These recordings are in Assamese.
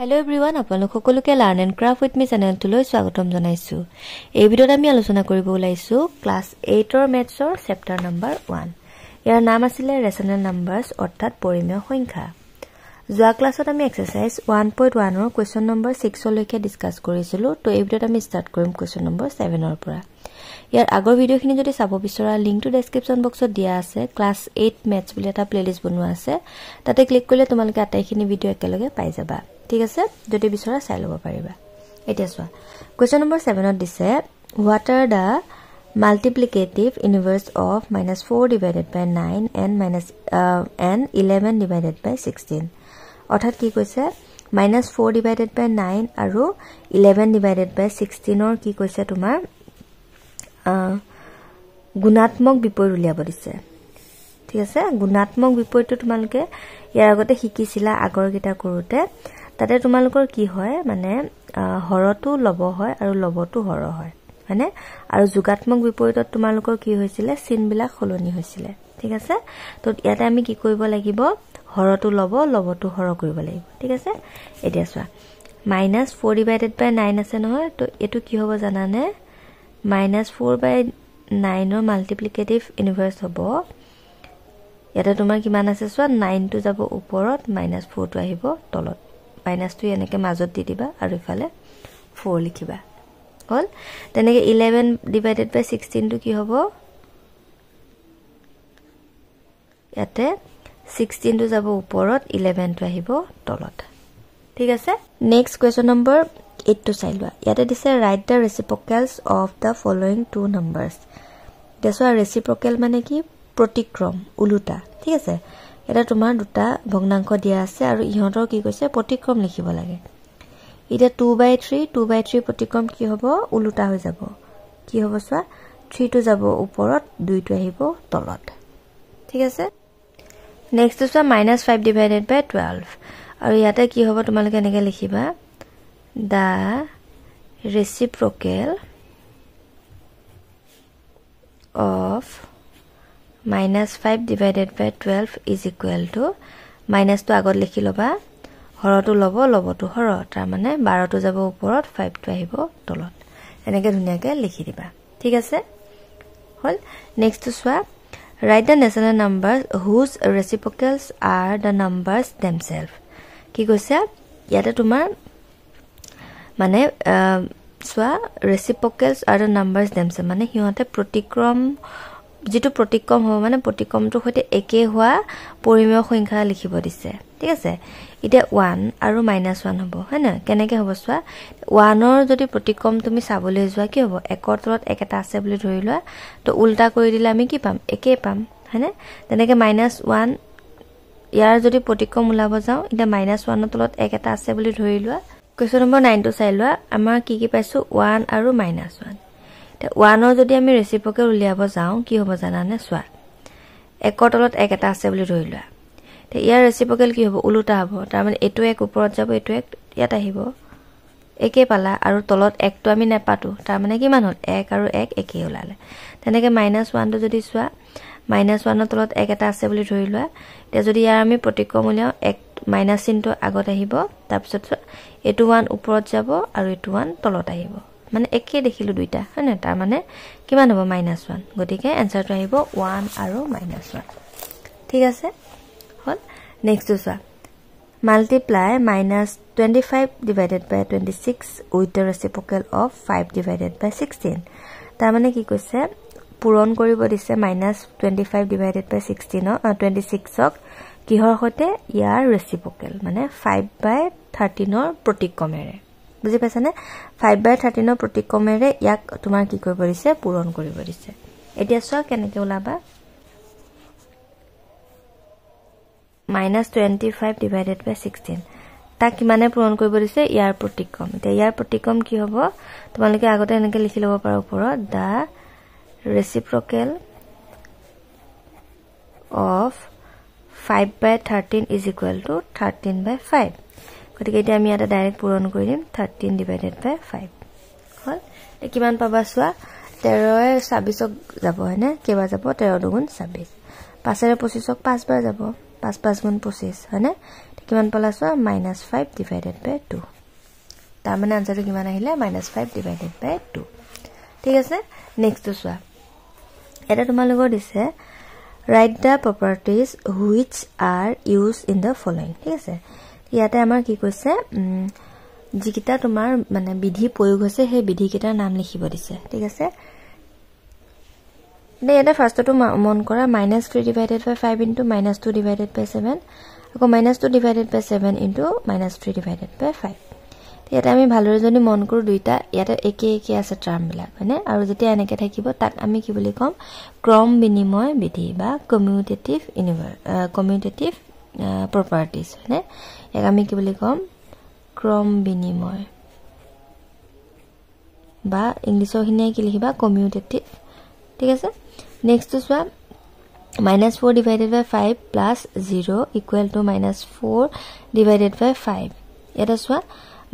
Hello everyone, আপোনালোক সকলোকে Learn and Craft with me channel লৈ স্বাগতম জনাইছো। এই ভিডিঅ'ত আমি আলোচনা কৰিব ওলাইছো ক্লাস 8 ৰ মেথছৰ চেপ্টাৰ নম্বৰ 1। ইয়াৰ নাম আছিল ৰেশনেল নাম্বাৰছ অৰ্থাৎ পৰিমেয় সংখ্যা। যোৱা ক্লাছত আমি এক্সাৰসাইজ 1.1 ৰ কোৱেশ্চন নম্বৰ 6 লৈকে ডিসকাস কৰিছিলো। তো এই ভিডিঅ'ত আমি স্টাৰ্ট কৰিম কোৱেশ্চন নম্বৰ 7 ৰ পৰা। ইয়াৰ আগৰ ভিডিঅ'খিনি যদি চাব বিচৰা লিংকটো ডেসক্ৰিপচন বক্সত দিয়া আছে। ক্লাস 8 মেথছ বুলি এটা প্লেলিষ্ট বনোৱা আছে। তাতে ক্লিক কৰিলে তোমালোকে আটাইখিনি ভিডিঅ' একেলগে পাই যাবা। ঠিক আছে, যদি বিচৰা চাই ল'ব পাৰিবা। এতিয়া চোৱা কোৱেশ্চন নম্বৰ 7 ত দিছে what are the multiplicative inverse of -4 divided by 9 and 11 divided by 16 অৰ্থাৎ কি কৈছে -4 divided by 9 আৰু 11 divided by 16 ৰ কি কৈছে তোমাৰ গুণাত্মক বিপৰীত উলিয়াব দিছে। ঠিক আছে, গুণাত্মক বিপৰীতটো তোমালোকে ইয়াৰ আগতে শিকিছিলা আগৰ কিটা কৰোতে। তাতে তোমালোকৰ কি হয় মানে হৰটো লব হয় আৰু লবটো হৰ হয় মানে আৰু যোগাত্মক বিপৰীতত তোমালোকৰ কি হৈছিল চিনবিলাক সলনি হৈছিল। ঠিক আছে, তো ইয়াতে আমি কি কৰিব লাগিব হৰটো লব লবটো হৰ কৰিব লাগিব। ঠিক আছে, এতিয়া চোৱা -4 divided by 9 আছে নহয়। তো এটো কি হ'ব জানানে -4 by 9 ৰ মাল্টিপ্লিকেটিভ ইনভাৰ্স হ'ব। ইয়াতে তোমাৰ কিমান আছে চোৱা 9 টো যাব ওপৰত -4 টো আহিব তলত। মাইনাসটো এনেকে মাজত দি দিবা আৰু ইফালে 4 লিখিবা। হল তেনেকে 11 divided by 16 টো কি হ'ব ইয়াতে 16 টো যাব ওপৰত 11 টো আহিব তলত। ঠিক আছে, নেক্সট কোৱেশ্চন নম্বৰ 8 টো চাই লোৱা। ইয়াতে দিছে write the reciprocals of the following two numbers। দেখো reciprocal মানে কি প্ৰতিক্ৰম উলুটা। ঠিক আছে, এটা তোমাৰ দুটা ভগ্নাংক দিয়া আছে আৰু ইহঁতৰ কি কৈছে প্ৰতিক্ৰম লিখিব লাগে। এটা 2/3 প্ৰতিক্ৰম কি হ'ব উলুটা হৈ যাব। কি হ'ব চোৱা 3 টো যাব ওপৰত 2 টো আহিব তলত। ঠিক আছে, নেক্সট চোৱা -5 divided by 12 আৰু ইয়াতে কি হ'ব তোমালোকে এনেকৈ লিখিবা the reciprocal of -5 divided by 12 is equal to minus তো আগত লিখি লবা হৰটো লব লবটো হৰ তাৰ মানে 12 টো যাব ওপৰত 5 টো আহিব তলত। এনেকে ধুনিয়াকে লিখি দিবা। ঠিক আছে, হল নেক্সট তো চোৱা write the natural numbers whose reciprocals are the numbers themselves। কি কৈছে ইয়াতে তোমাৰ মানে চোৱা reciprocals are the numbers themselves মানে হিহঁতে প্ৰতিক্ৰম যেটো প্ৰতিক্ৰম হ'ব মানে প্ৰতিক্ৰমটোৰ সৈতে একে হোৱা পৰিমেয় সংখ্যা লিখিব দিছে। ঠিক আছে, এতিয়া 1 আৰু -1 হ'ব হয় না। কেনেকে হ'ব চোৱা 1 ৰ যদি প্ৰতিক্ৰম তুমি চাবলৈ যোৱা কি হ'ব একৰ তলত এক এটা আছে বুলি ধৰি লোৱা। তো উল্টা কৰি দিলে আমি কি পাম একে পাম হয় না। তেনেকে -1 ইয়াৰ যদি প্ৰতিক্ৰম উলাব যাও এটা -1 ৰ তলত এক এটা আছে বুলি ধৰি লোৱা। কোৱেশ্চন নম্বৰ 9 টো চাই লোৱা। আমাৰ কি কি পাইছো 1 আৰু -1। 1 ৰ যদি আমি ৰেচিপ্ৰকেল উলিয়াব যাও কি হ'ব জানানে চোৱা একৰ তলত এক এটা আছে বুলি ধৰি লোৱা। তে ইয়াৰ ৰেচিপ্ৰকেল কি হ'ব উলুটা হ'ব। তাৰ মানে এটো এক ওপৰত যাব এটো এক ইয়াত আহিব একে পালা আৰু তলত একটো আমি নেপাটো। তাৰ মানে কিমান হ'ল 1 আৰু 1 একে ওলালে। তেনেকে -1 টো যদি চোৱা -1 ৰ তলত এক এটা আছে বুলি ধৰি লোৱা। তে যদি ইয়াৰ আমি প্ৰতিক্ৰম উলিয়াও এক মাইনাস চিনটো আগত আহিব তাৰপিছত এটো 1 ওপৰত যাব আৰু এটো 1 তলত আহিব মানে একে দেখিলো দুইটা হয় না। তাৰ মানে কিমান হ'ব -1 গতিকে এনসাৰটো আহিব 1 আৰু -1। ঠিক আছে, হল নেক্সট চোৱা multiply -25 divided by 26 with the reciprocal of 5 divided by 16। তাৰ মানে কি কৈছে পূৰণ কৰিব দিছে -25 divided by 26ক কিহৰ সৈতে ইয়াৰ ৰেচিপ্ৰকেল মানে 5/13 ৰ প্ৰতিক্ৰমেৰে। বুজি পাইছানে 5/13 ৰ প্ৰতিক্ৰমেৰে ইয়াক তোমাৰ কি কৰিব দিছে পূৰণ কৰিব দিছে। এতিয়া চোৱা কেনেকে ওলাবা -25 divided by 16 তাক কিমানে পূৰণ কৰিব দিছে ইয়াৰ প্ৰতিক্ৰম। এতিয়া ইয়াৰ প্ৰতিক্ৰম কি হ'ব তোমালোকে আগতে এনেকে লিখি ল'ব পাৰা ওপৰত the reciprocal of 5/13 is equal to 13/5। গতিকে এতিয়া আমি এটা ডাইৰেক্ট পূৰণ কৰি দিম 13 divided by 5 হল। কিমান পাবা চোৱা 13 26ক যাব হয়নে কেবা যাব 13 দুগুণ 26 5 ৰে 25ক 5 বাৰ যাব 5 5 গুণ 25 হয়নে কিমান পালা চোৱা -5 ডিভাইডেড বাই 2 তাৰ মানে আনসাৰটো কিমান আহিলে -5 ডিভাইডেড বাই 2 ঠিক আছে নেক্সট চোৱা এটা তোমালোকৰ দিছে write the properties which are used in the following ঠিক আছে ইয়াতে আমাৰ কি কৈছে যিকিটা তোমাৰ মানে বিধি প্ৰয়োগ হৈছে সেই বিধি কিটাৰ নাম লিখিব দিছে ঠিক আছে নে এটা ফাৰ্ষ্টটো মন কৰা -3 ডিভাইডেড বাই 5 ইনটু -2 ডিভাইডেড বাই 7 আকৌ -2 ডিভাইডেড বাই 7 ইনটু -3 ডিভাইডেড বাই 5 ইয়াতে আমি ভালৰে যদি মন কৰো দুইটা ইয়াতে একে আছে টাৰ্ম বিলাক হয়নে আৰু যেতিয়া এনেকে থাকিব তাক আমি কি বুলি কম ক্ৰম বিনিময় বিধি বা কমিউটেটিভ প্ৰপাৰ্টিজ হয়নে ইয়াক আমি কি বুলি কম ক্ৰম বিনিময় বা ইংলিছৰ হিনে কি লিখিবা কমিউটেটিভ ঠিক আছে নেক্সট চোৱা -4 divided by 5 plus 0 equal to -4 divided by 5 এটা চোৱা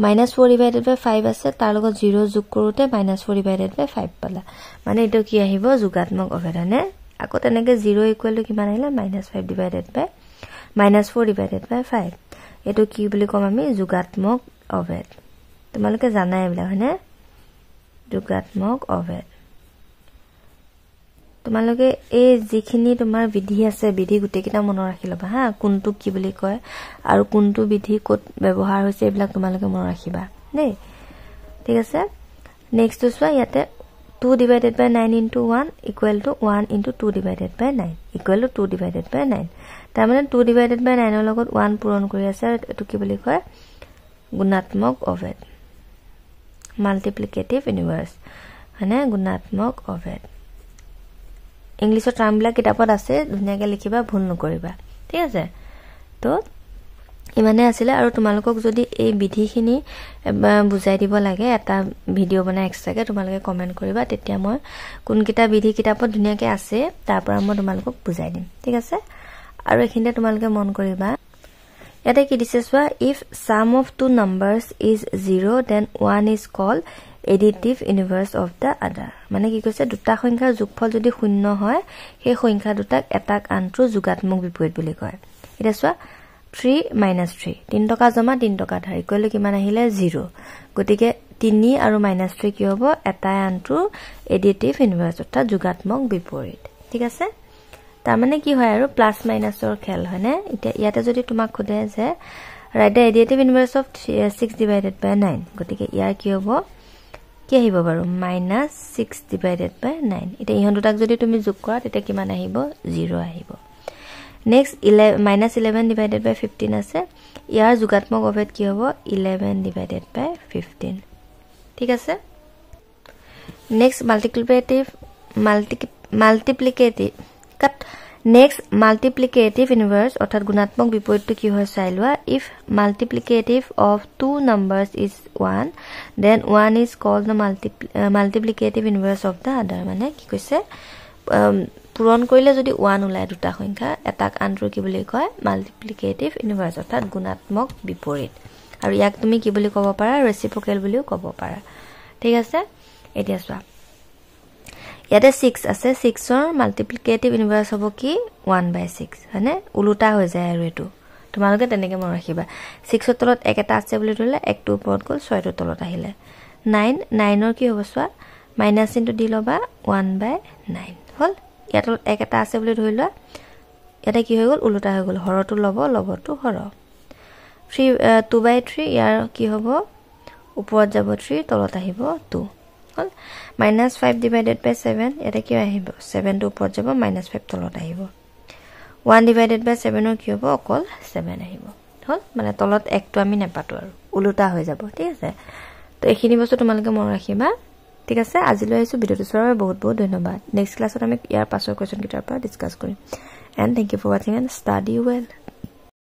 -4 divided by 5 আছে তাৰ লগত 0 যোগ কৰোতে -4 divided by 5 পালা মানে এটো কি আহিব যোগাত্মক অভেদ হয়নে আকৌ তেনেকে 0 equal to কিমান আহিলে -5 divided by -4 divided by 5 এটো কি বুলি কম আমি যোগাত্মক অভেদ তোমালোকে জানাই এবলা হয়নে যোগাত্মক অভেদ তোমালোকে এই যিখিনি তোমাৰ বিধি আছে বিধি গুটেকিটা মনত ৰাখি লবা হা কোনটো কি বুলি কয় আৰু কোনটো বিধি কত ব্যৱহাৰ হৈছে এইবিলাক তোমালোকে মনত ৰাখিবা নে ঠিক আছে নেক্সট চোৱা ইয়াতে 2 divided by 9 into 1 equal to 1 into 2 divided by 9 equal to 2 divided by 9 তাৰ মানে 2 divided by 9 ৰ লগত 1 পূৰণ কৰি আছে এটো কি বুলি কয় গুণাত্মক অভেদ মাল্টিপ্লিকেটিভ ইনভাৰ্স মানে গুণাত্মক অভেদ ইংলিছৰ টাৰ্মবিলাক কিতাপত আছে ধুনিয়াকে লিখিবা ভুল নকৰিবা ঠিক আছে তো ইমানে আছিল আৰু তোমালোকক যদি এই বিধিখিনি বুজাই দিব লাগে এটা ভিডিও বনাই এক্সট্ৰাকে তোমালোকে কমেন্ট কৰিবা তেতিয়া মই কোনকিটা বিধি কিতাপত ধুনিয়াকে আছে তাৰ পৰা মই তোমালোকক বুজাই দিম ঠিক আছে আৰু এখিনতে তোমালোকে মন কৰিবা ইয়াতে কি দিছে চোৱা if sum of two numbers is 0 then one is called additive inverse of the other মানে কি কৈছে দুটা সংখ্যাৰ যোগফল যদি শূন্য হয় সেই সংখ্যা দুটাক এটাক আনটো যোগাত্মক বিপৰীত বুলি কয় এটা চোৱা 3 - 3 3 টকা জমা 3 টকা ধাৰ ইকুৱেল কিমান আহিলে 0 গতিকে 3 আৰু -3 কি হ'ব এটাই আনটো এডিটিভ ইনভাৰ্স অৰ্থাৎ যোগাত্মক বিপৰীত ঠিক আছে তাৰ মানে কি হয় আৰু প্লাস মাইনাসৰ খেল হয়নে এতিয়া ইয়াতে যদি তোমাক খুদে যে write the additive inverse of 6 divided by 9 গতিকে ইয়াৰ কি হ'ব কি আহিব বাৰু -6 divided by 9 এটা ইহন দুটাক যদি তুমি যোগ কৰা তেতিয়া কিমান আহিব 0 আহিব নেক্সট -11 divided by 15 আছে ইয়াৰ যোগাত্মক অভেদ কি হ'ব 11 divided by 15 ঠিক আছে নেক্সট মাল্টিপ্লিকেটিভ ইনভাৰ্স অৰ্থাৎ গুণাত্মক বিপৰীতটো কি হয় চাই লোৱা if multiplicative of two numbers is 1 then one is called the multiplicative inverse of the other মানে কি কৈছে পূৰণ কৰিলে যদি 1 ওলায় দুটা সংখ্যা এটাক আনটো কি বুলি কয় মাল্টিপ্লিকেটিভ ইনভাৰ্স অৰ্থাৎ গুণাত্মক বিপৰীত আৰু ইয়াক তুমি কি বুলি ক'ব পাৰা ৰেচিপ্ৰকেল বুলিও ক'ব পাৰা ঠিক আছে এতিয়া চোৱা ইয়াতে 6 আছে 6 ৰ মাল্টিপ্লিকেটিভ ইনভাৰ্স হ'ব কি 1/6 হয়নে উলুটা হৈ যায় আৰু এটো তোমালোকে তেনেকে মন ৰাখিবা 6 ৰ তলত এক এটা আছে বুলি ধৰিলে 1 টো ওপৰত গল 6 ৰ তলত আহিলে 9 ৰ কি হ'ব চোৱা মাইনাস ইনটু দি লবা 1/9 হল ইয়াত তলত এক এটা আছে বুলি ধৰিলা এটা কি হৈ গল উলুটা হৈ গল হৰটো লবটো হৰ 2/3 ইয়াৰ কি হ'ব ওপৰত যাব 3 তলত আহিব 2 হল -5 divided by 7 এটা কি আহিব 7 টো ওপৰত যাব -5 তলত আহিব 1 divided by 7 ৰ কি হ'ব অকল 7 আহিব হল মানে তলত 1 টো আমি নেপাটো আৰু উলুটা হৈ যাব ঠিক আছে তো এইখিনি বস্তু তোমালোকে মন ৰাখিবা ঠিক আছে আজিলৈ আইছো ভিডিওটো চোৱাৰ বহুত বহুত ধন্যবাদ নেক্সট ক্লাছত আমি ইয়াৰ পাছৰ কোৱেশ্চন কিটাৰ পৰা ডিসকাস কৰিম and thank you for watching and study well